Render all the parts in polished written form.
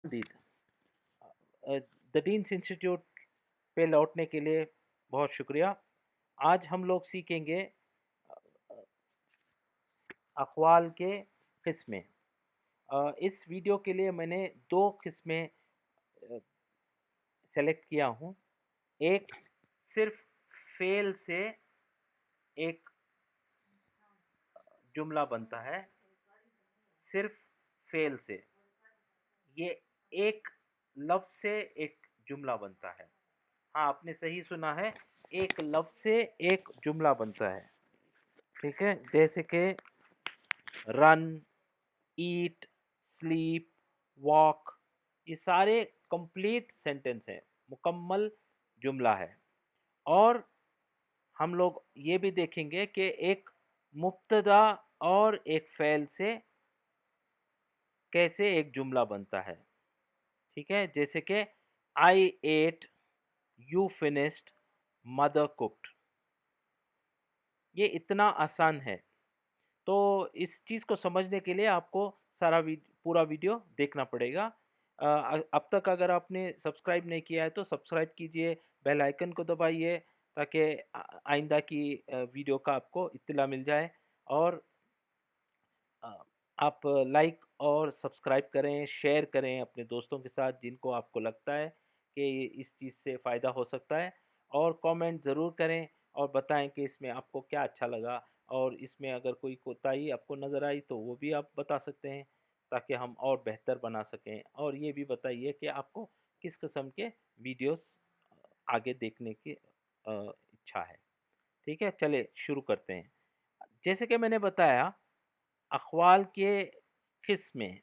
दीद the deans institute पे लौटने के लिए बहुत शुक्रिया। आज हम लोग सीखेंगे अक़वाल के किस्में। इस वीडियो के लिए मैंने दो किस्में सेलेक्ट किया हूँ। एक सिर्फ फेल से एक जुमला बनता है, सिर्फ फेल से ये एक लफ्ज़ से एक जुमला बनता है। हाँ, आपने सही सुना है, एक लफ्ज़ से एक जुमला बनता है। ठीक है, जैसे कि रन, ईट, स्लीप, वॉक, ये सारे कंप्लीट सेंटेंस हैं, मुकम्मल जुमला है। और हम लोग ये भी देखेंगे कि एक मुब्तदा और एक फ़ेल से कैसे एक जुमला बनता है। ठीक है, जैसे कि I ate, you finished, mother cooked. ये इतना आसान है। तो इस चीज़ को समझने के लिए आपको पूरा वीडियो देखना पड़ेगा। अब तक अगर आपने सब्सक्राइब नहीं किया है तो सब्सक्राइब कीजिए, बेल आइकन को दबाइए ताकि आइंदा की वीडियो का आपको इत्तला मिल जाए। और अ, आप लाइक और सब्सक्राइब करें, शेयर करें अपने दोस्तों के साथ जिनको आपको लगता है कि इस चीज़ से फ़ायदा हो सकता है। और कमेंट ज़रूर करें और बताएं कि इसमें आपको क्या अच्छा लगा, और इसमें अगर कोई कोताही आपको नज़र आई तो वो भी आप बता सकते हैं ताकि हम और बेहतर बना सकें। और ये भी बताइए कि आपको किस किस्म के वीडियोस आगे देखने की इच्छा है। ठीक है, चलिए शुरू करते हैं। जैसे कि मैंने बताया, अक़वाल के किस्में,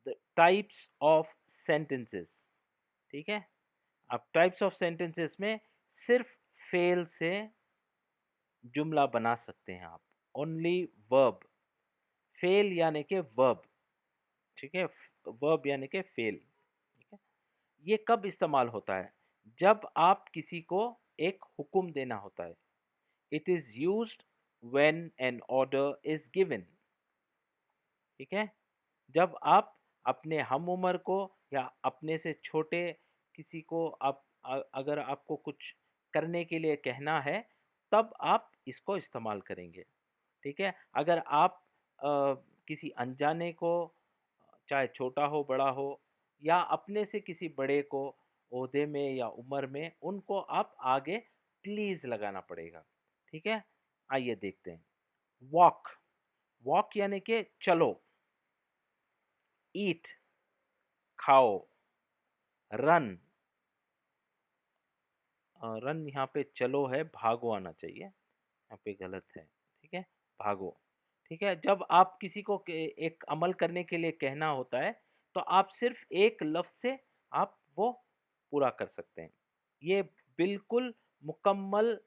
द टाइप्स ऑफ सेंटेंसेस। ठीक है, अब टाइप्स ऑफ सेंटेंसेस में सिर्फ फेल से जुमला बना सकते हैं आप। ओनली वर्ब, फेल यानी कि वर्ब। ठीक है, वर्ब यानी कि फेल। ठीक है, ये कब इस्तेमाल होता है? जब आप किसी को एक हुक्म देना होता है। It is used when an order is given. ठीक है, जब आप अपने हम उम्र को या अपने से छोटे किसी को अगर आपको कुछ करने के लिए कहना है, तब आप इसको इस्तेमाल करेंगे। ठीक है, अगर आप अ, किसी अनजाने को, चाहे छोटा हो बड़ा हो, या अपने से किसी बड़े को ओहदे में या उम्र में, उनको आप आगे प्लीज लगाना पड़ेगा। ठीक है, आइए देखते हैं। वॉक, वॉक यानी कि चलो। ईट, खाओ। रन, रन यहाँ पे चलो है, भागो आना चाहिए, यहाँ पे गलत है। ठीक है, भागो। ठीक है, जब आप किसी को एक अमल करने के लिए कहना होता है तो आप सिर्फ एक लफ्ज से आप वो पूरा कर सकते हैं। ये बिल्कुल मुकम्मल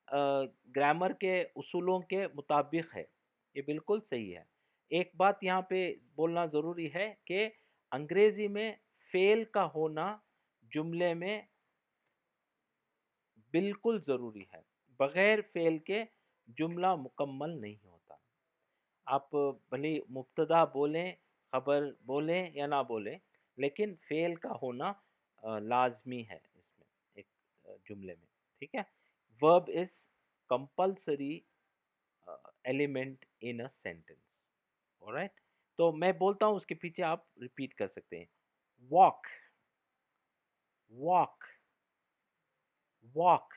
ग्रामर के उसूलों के मुताबिक है। ये बिल्कुल सही है। एक बात यहाँ पे बोलना ज़रूरी है कि अंग्रेज़ी में फेल का होना जुमले में बिल्कुल ज़रूरी है। बगैर फेल के जुमला मुकम्मल नहीं होता। आप भले मुब्तदा बोलें, खबर बोलें या ना बोलें, लेकिन फेल का होना लाज़मी है इसमें, एक जुमले में। ठीक है? Verb is compulsory element in a sentence. Alright? तो मैं बोलता हूँ, उसके पीछे आप रिपीट कर सकते हैं। Walk, walk, walk.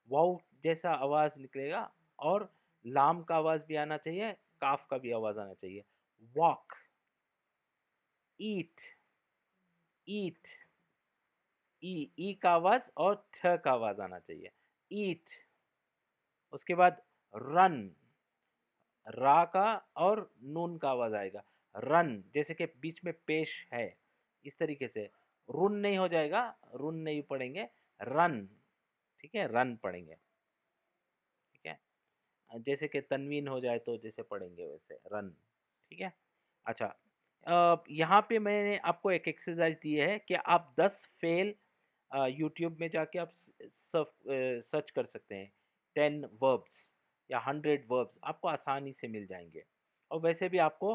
वाउ जैसा आवाज निकलेगा, और लाम का आवाज भी आना चाहिए, काफ का भी आवाज आना चाहिए। वॉक। ईट, ईट, ई का आवाज और ठ का आवाज आना चाहिए। ईट। उसके बाद रन, रा का और नून का आवाज आएगा। रन, जैसे कि बीच में पेश है, इस तरीके से रुन नहीं हो जाएगा, रुन नहीं पढ़ेंगे, रन। ठीक है, रन पढ़ेंगे। ठीक है, जैसे कि तन्वीन हो जाए तो जैसे पढ़ेंगे वैसे रन। ठीक है, अच्छा। यहाँ पे मैंने आपको एक एक्सरसाइज दी है कि आप 10 फेल यूट्यूब में जाके आप सर्च कर सकते हैं। 10 वर्ब्स या 100 वर्ब्स आपको आसानी से मिल जाएंगे। और वैसे भी आपको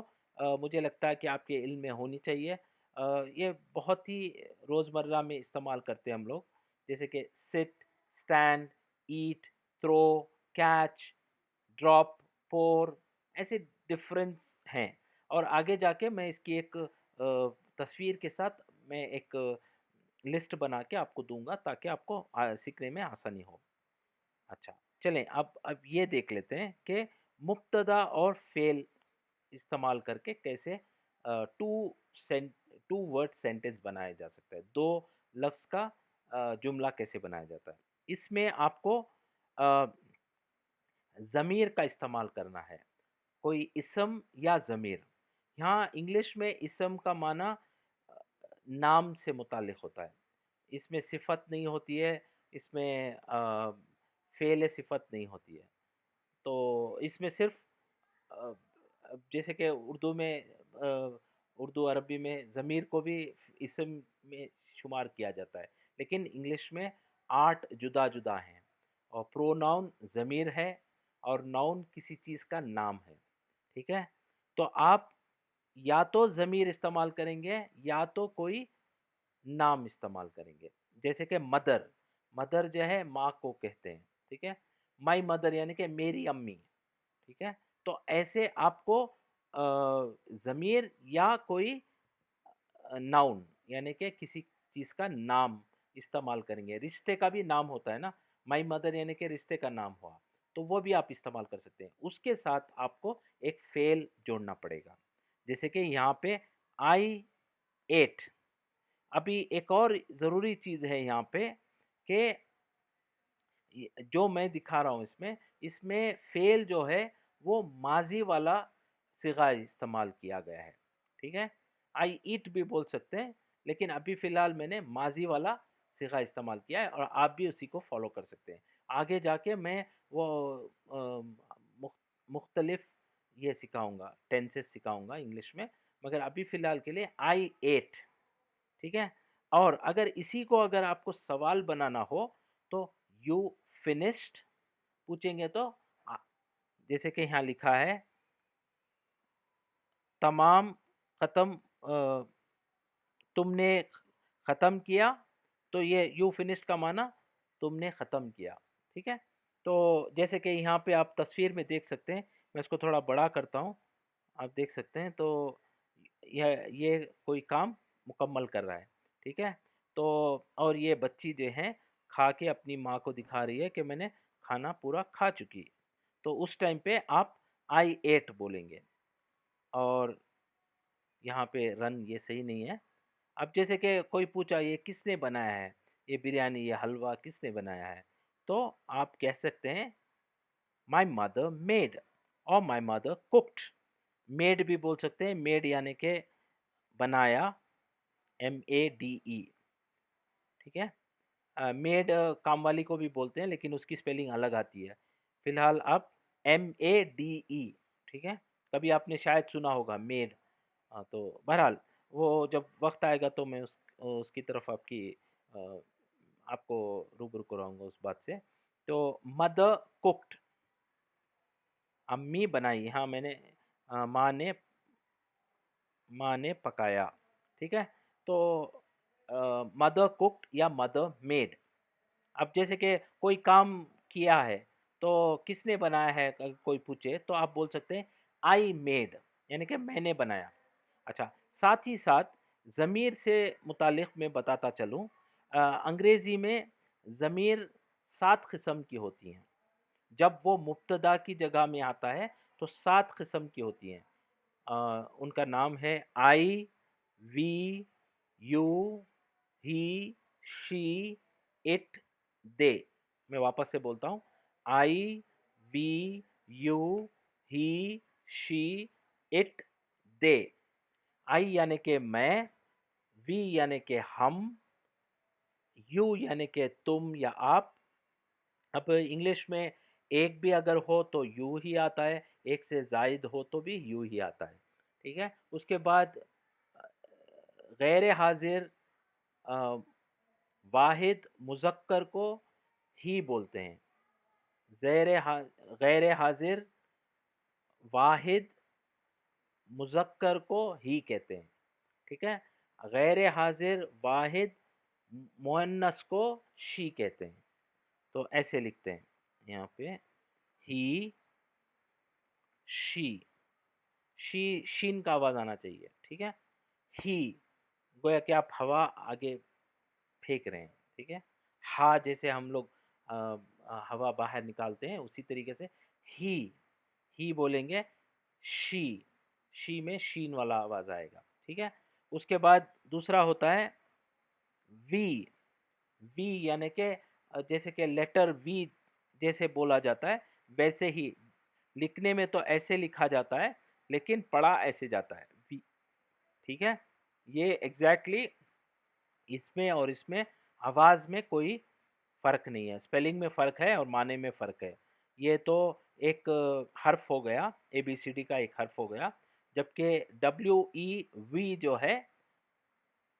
मुझे लगता है कि आपके इल्म में होनी चाहिए। ये बहुत ही रोज़मर्रा में इस्तेमाल करते हैं हम लोग, जैसे कि सिट, स्टैंड, ईट, थ्रो, कैच, ड्रॉप, पोर, ऐसे डिफरेंस हैं। और आगे जाके मैं इसकी एक तस्वीर के साथ मैं एक लिस्ट बना के आपको दूँगा ताकि आपको सीखने में आसानी हो। अच्छा, चलें अब ये देख लेते हैं कि मुब्तदा और फ़ेल इस्तेमाल करके कैसे to sent two word sentence बनाया जा सकता है। 2 लफ्ज़ का जुमला कैसे बनाया जाता है। इसमें आपको अ, ज़मीर का इस्तेमाल करना है। कोई इस्म या ज़मीर। यहाँ इंग्लिश में इस्म का माना नाम से मुताल्लिक़ होता है। इसमें सिफ़त नहीं होती है, इसमें फ़ेल सिफ़त नहीं होती है। तो इसमें सिर्फ़ अ, अब जैसे कि उर्दू अरबी में ज़मीर को भी इस्म में शुमार किया जाता है, लेकिन इंग्लिश में 8 जुदा-जुदा हैं और प्रोनाउन ज़मीर है और नाउन किसी चीज़ का नाम है, ठीक है? तो आप या तो ज़मीर इस्तेमाल करेंगे या तो कोई नाम इस्तेमाल करेंगे। जैसे कि मदर, मदर जो है माँ को कहते हैं, ठीक है? माई मदर यानी कि मेरी अम्मी। ठीक है? तो ऐसे आपको ज़मीर या कोई नाउन यानी कि किसी चीज़ का नाम इस्तेमाल करेंगे। रिश्ते का भी नाम होता है ना, माई मदर यानी कि रिश्ते का नाम हुआ, तो वो भी आप इस्तेमाल कर सकते हैं। उसके साथ आपको एक फ़ेल जोड़ना पड़ेगा। जैसे कि यहाँ पे आई एट। अभी एक और ज़रूरी चीज़ है यहाँ पे कि ये जो मैं दिखा रहा हूँ इसमें फ़ेल जो है वो माज़ी वाला सिगा इस्तेमाल किया गया है, ठीक है? आई ईट भी बोल सकते हैं, लेकिन अभी फ़िलहाल मैंने माज़ी वाला सिगा इस्तेमाल किया है और आप भी उसी को फ़ॉलो कर सकते हैं। आगे जाके मैं वो मुख मुख्तलिफ़ ये सिखाऊँगा, टेंसेस सिखाऊँगा इंग्लिश में, मगर अभी फ़िलहाल के लिए आई एट, ठीक है? और अगर इसी को अगर आपको सवाल बनाना हो तो यू फिनिश्ड पूछेंगे तो अ, जैसे कि यहाँ लिखा है तमाम ख़त्म तुमने ख़त्म किया, तो ये यू फिनिश्ड का माना तुमने ख़त्म किया, ठीक है? तो जैसे कि यहाँ पे आप तस्वीर में देख सकते हैं, मैं इसको थोड़ा बड़ा करता हूँ, आप देख सकते हैं तो ये कोई काम मुकम्मल कर रहा है, ठीक है? तो और ये बच्ची जो है खा के अपनी माँ को दिखा रही है कि मैंने खाना पूरा खा चुकी। तो उस टाइम पे आप आई एट बोलेंगे और यहाँ पे रन ये सही नहीं है। अब जैसे कि कोई पूछा ये किसने बनाया है? ये बिरयानी, ये हलवा किसने बनाया है? तो आप कह सकते हैं माय मदर मेड और माय मदर कुक्ड। मेड भी बोल सकते हैं, मेड यानी कि बनाया, MEDE, ठीक है? मेड कामवाली को भी बोलते हैं लेकिन उसकी स्पेलिंग अलग आती है। फिलहाल आप MEDE, ठीक है? कभी आपने शायद सुना होगा मेड। हाँ, तो बहरहाल वो जब वक्त आएगा तो मैं उसकी तरफ अ, आपको रूबरू कराऊंगा उस बात से। तो मदर कुक्ड, अम्मी बनाई। हाँ, मैंने माँ ने पकाया, ठीक है? तो मदर कुक्ड या मदर मेड। अब जैसे कि कोई काम किया है तो किसने बनाया है कोई पूछे तो आप बोल सकते हैं आई मेड यानी कि मैंने बनाया। अच्छा, साथ ही साथ ज़मीर से मुतालिक मैं बताता चलूँ, अंग्रेज़ी में ज़मीर 7 किस्म की होती हैं। जब वो मुब्तदा की जगह में आता है तो 7 किस्म की होती हैं। उनका नाम है I, we, you, he, she, it, they. मैं वापस से बोलता हूँ, I, we, you, he, she, it, they. I यानी कि मैं, वी यानी कि हम, यू यानी कि तुम या आप। अब इंग्लिश में एक भी अगर हो तो यू ही आता है, एक से ज़ायद हो तो भी यू ही आता है, ठीक है? उसके बाद गैर हाजिर वाहिद मुज़क्कर को ही बोलते हैं। गैर हाजिर वाहिद मुज़क्कर को ही कहते हैं, ठीक है? गैर हाजिर वाहिद मुअन्नस को शी कहते हैं। तो ऐसे लिखते हैं यहाँ पे, ही, शी, शीन का आवाज आना चाहिए, ठीक है। ही, गोया कि आप हवा आगे फेंक रहे हैं, ठीक है। हा जैसे हम लोग हवा बाहर निकालते हैं, उसी तरीके से ही बोलेंगे। शी, शी में शीन वाला आवाज आएगा, ठीक है। उसके बाद दूसरा होता है वी। वी यानी कि जैसे कि लेटर वी जैसे बोला जाता है, वैसे ही लिखने में तो ऐसे लिखा जाता है, लेकिन पढ़ा ऐसे जाता है, वी, ठीक है। ये एग्जैक्टली इसमें और इसमें आवाज में कोई फर्क नहीं है, स्पेलिंग में फर्क है और माने में फर्क है। ये तो एक हर्फ हो गया, एबीसीडी का एक हर्फ हो गया, जबकि डब्ल्यू ई वी जो है,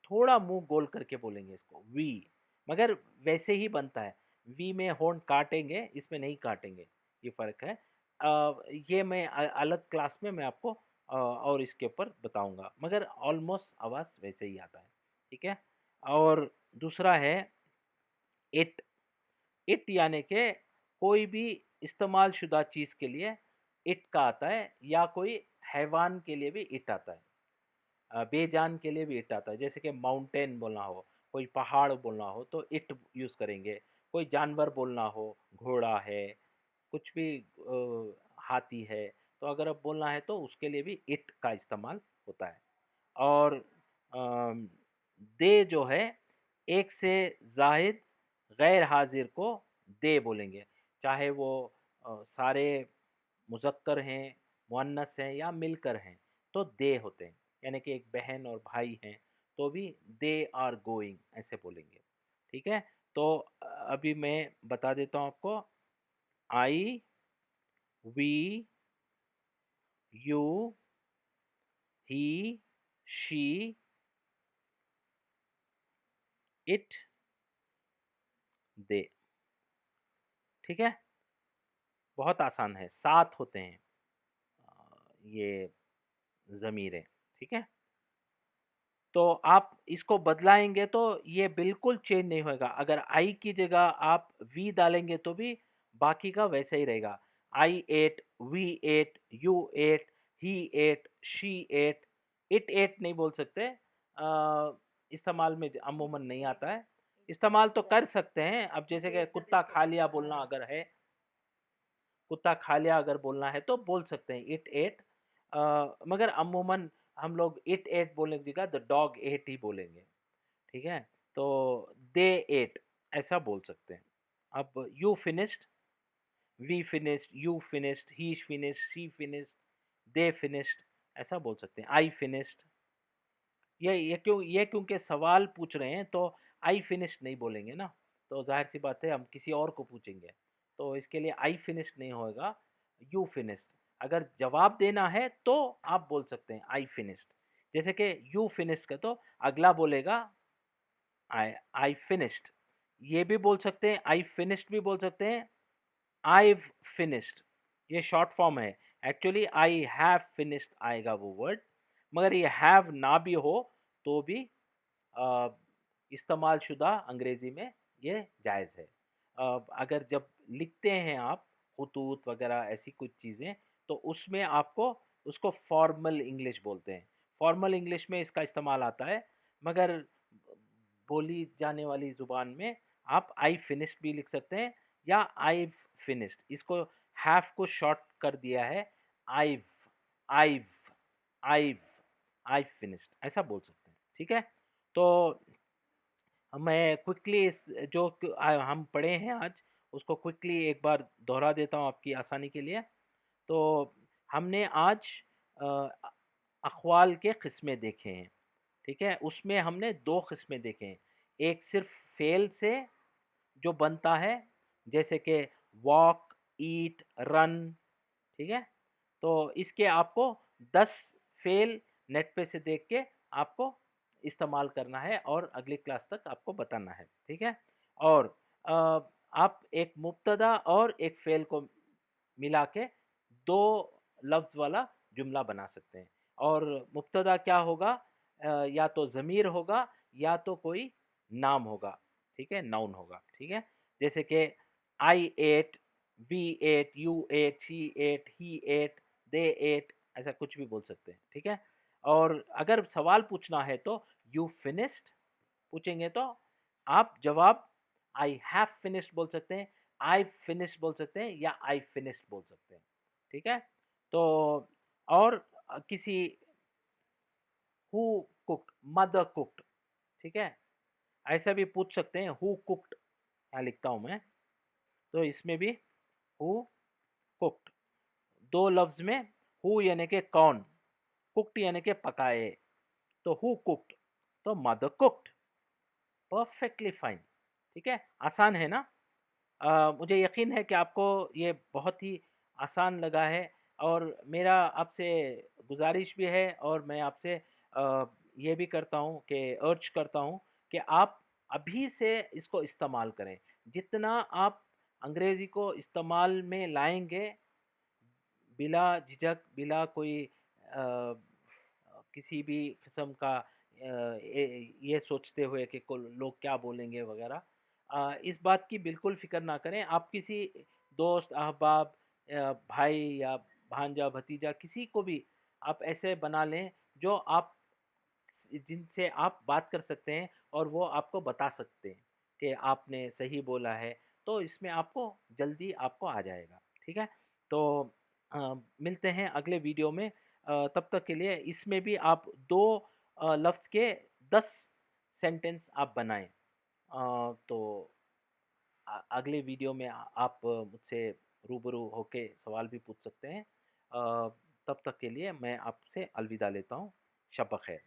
थोड़ा मुंह गोल करके बोलेंगे इसको, वी, मगर वैसे ही बनता है। वी में होंठ काटेंगे, इसमें नहीं काटेंगे, ये फर्क है। ये मैं अलग क्लास में मैं आपको और इसके ऊपर बताऊंगा, मगर ऑलमोस्ट आवाज वैसे ही आता है, ठीक है। और दूसरा है इट। इट यानी कि कोई भी इस्तेमाल शुदा चीज के लिए इट का आता है, या कोई हैवान के लिए भी इट आता है, बेजान के लिए भी इट आता है। जैसे कि माउंटेन बोलना हो, कोई पहाड़ बोलना हो तो इट यूज करेंगे। कोई जानवर बोलना हो, घोड़ा है, कुछ भी हाथी है, तो अगर अब बोलना है तो उसके लिए भी इट का इस्तेमाल होता है। और अम, दे जो है, एक से जाहिद गैर हाजिर को दे बोलेंगे, चाहे वो सारे मुज़क्कर हैं, मुअन्नस हैं या मिलकर हैं, तो दे होते हैं। यानी कि एक बहन और भाई हैं, तो भी दे आर गोइंग ऐसे बोलेंगे, ठीक है। तो अभी मैं बता देता हूँ आपको, I, we, you, he, she, it, they, ठीक है। बहुत आसान है, 7 होते हैं ये ज़मीरें, ठीक है। तो आप इसको बदलाएंगे तो ये बिल्कुल चेंज नहीं होएगा। अगर आई की जगह आप वी डालेंगे तो भी बाकी का वैसा ही रहेगा। I ate, we ate, you ate, he ate, she ate, it ate नहीं बोल सकते। इस्तेमाल में अमूमन नहीं आता है। इस्तेमाल तो कर सकते हैं, अब जैसे कि कुत्ता खा लिया बोलना अगर है, कुत्ता खा लिया अगर बोलना है तो बोल सकते हैं इट एट, मगर अमूमन हम लोग इट एट बोलने की जगह द डॉग एट ही बोलेंगे, ठीक है। तो दे एट ऐसा बोल सकते हैं। अब you finished, we finished, you finished, he finished, she finished, they finished ऐसा बोल सकते हैं। आई फिनिश्ड, ये क्योंकि सवाल पूछ रहे हैं तो आई फिनिश्ड नहीं बोलेंगे ना, तो जाहिर सी बात है हम किसी और को पूछेंगे, तो इसके लिए आई फिनिश्ड नहीं होएगा, यू फिनिश्ड। अगर जवाब देना है तो आप बोल सकते हैं आई फिनिश्ड। जैसे कि यू फिनिश्ड का तो अगला बोलेगा आई आई फिनिश्ड, ये भी बोल सकते हैं, आई फिनिश्ड भी बोल सकते हैं, आई फिनिश्ड ये शॉर्ट फॉर्म है। एक्चुअली आई हैव फिनिश्ड आएगा वो वर्ड, मगर ये हैव ना भी हो तो भी अ, इस्तेमाल शुदा अंग्रेजी में ये जायज़ है। अगर जब लिखते हैं आप खुतूत वगैरह ऐसी कुछ चीज़ें, तो उसमें आपको उसको फॉर्मल इंग्लिश बोलते हैं। फॉर्मल इंग्लिश में इसका इस्तेमाल आता है, मगर बोली जाने वाली ज़ुबान में आप आई फिनिश्ड भी लिख सकते हैं, या आई फिनिश्ड। इसको हैव को शॉर्ट कर दिया है, I've, I've, I've, I finished ऐसा बोल सकते हैं, ठीक है। तो मैं क्विकली इस जो हम पढ़े हैं आज, उसको क्विकली एक बार दोहरा देता हूँ आपकी आसानी के लिए। तो हमने आज अ, अक़वाल के किस्में देखे हैं, ठीक है। उसमें हमने 2 किस्में देखे हैं। एक सिर्फ फ़ेल से जो बनता है, जैसे कि वॉक, ईट, रन, ठीक है। तो इसके आपको 10 फ़ेल नेट पे से देख के आपको इस्तेमाल करना है और अगली क्लास तक आपको बताना है, ठीक है। और आप एक मुब्तदा और एक फ़ेल को मिला के 2 लफ्ज़ वाला जुमला बना सकते हैं। और मुब्तदा क्या होगा, या तो ज़मीर होगा या तो कोई नाम होगा, ठीक है? नाउन होगा, ठीक है? जैसे कि I ate, we ate, you ate, she ate, he ate, they ate, ऐसा कुछ भी बोल सकते हैं, ठीक है? और अगर सवाल पूछना है तो यू फिनिश्ड पूछेंगे तो आप जवाब आई हैव फिनिश्ड बोल सकते हैं, आई फिनिश्ड बोल सकते हैं या आई फिनिश्ड बोल सकते हैं, ठीक है? तो और किसी हु कुक्ड, मदर कुक्ड, ठीक है? ऐसा भी पूछ सकते हैं हु कुक्ड, यहाँ लिखता हूँ मैं, तो इसमें भी हु कुक्ड, 2 लफ्ज़ में हु यानी कि कौन, कुक्ड यानी कि पकाए, तो हु कुक्ड, तो मदर कुक्ड, परफेक्टली फाइन, ठीक है? आसान है ना? मुझे यकीन है कि आपको ये बहुत ही आसान लगा है और मेरा आपसे गुजारिश भी है और मैं आपसे ये भी करता हूँ कि अर्ज करता हूँ कि आप अभी से इसको इस्तेमाल करें। जितना आप अंग्रेज़ी को इस्तेमाल में लाएँगे बिला झिझक, बिला कोई किसी भी किस्म का ये सोचते हुए कि लोग क्या बोलेंगे वगैरह, इस बात की बिल्कुल फ़िक्र ना करें। आप किसी दोस्त, अहबाब, भाई या भांजा, भतीजा किसी को भी आप ऐसे बना लें जो आप जिनसे आप बात कर सकते हैं और वो आपको बता सकते हैं कि आपने सही बोला है, तो इसमें आपको जल्दी आपको आ जाएगा, ठीक है? तो मिलते हैं अगले वीडियो में। तब तक के लिए इसमें भी आप 2 लफ्ज़ के 10 सेंटेंस आप बनाएँ। तो अगले वीडियो में आप मुझसे रूबरू होके सवाल भी पूछ सकते हैं। तब तक के लिए मैं आपसे अलविदा लेता हूँ। शब ख़ैर।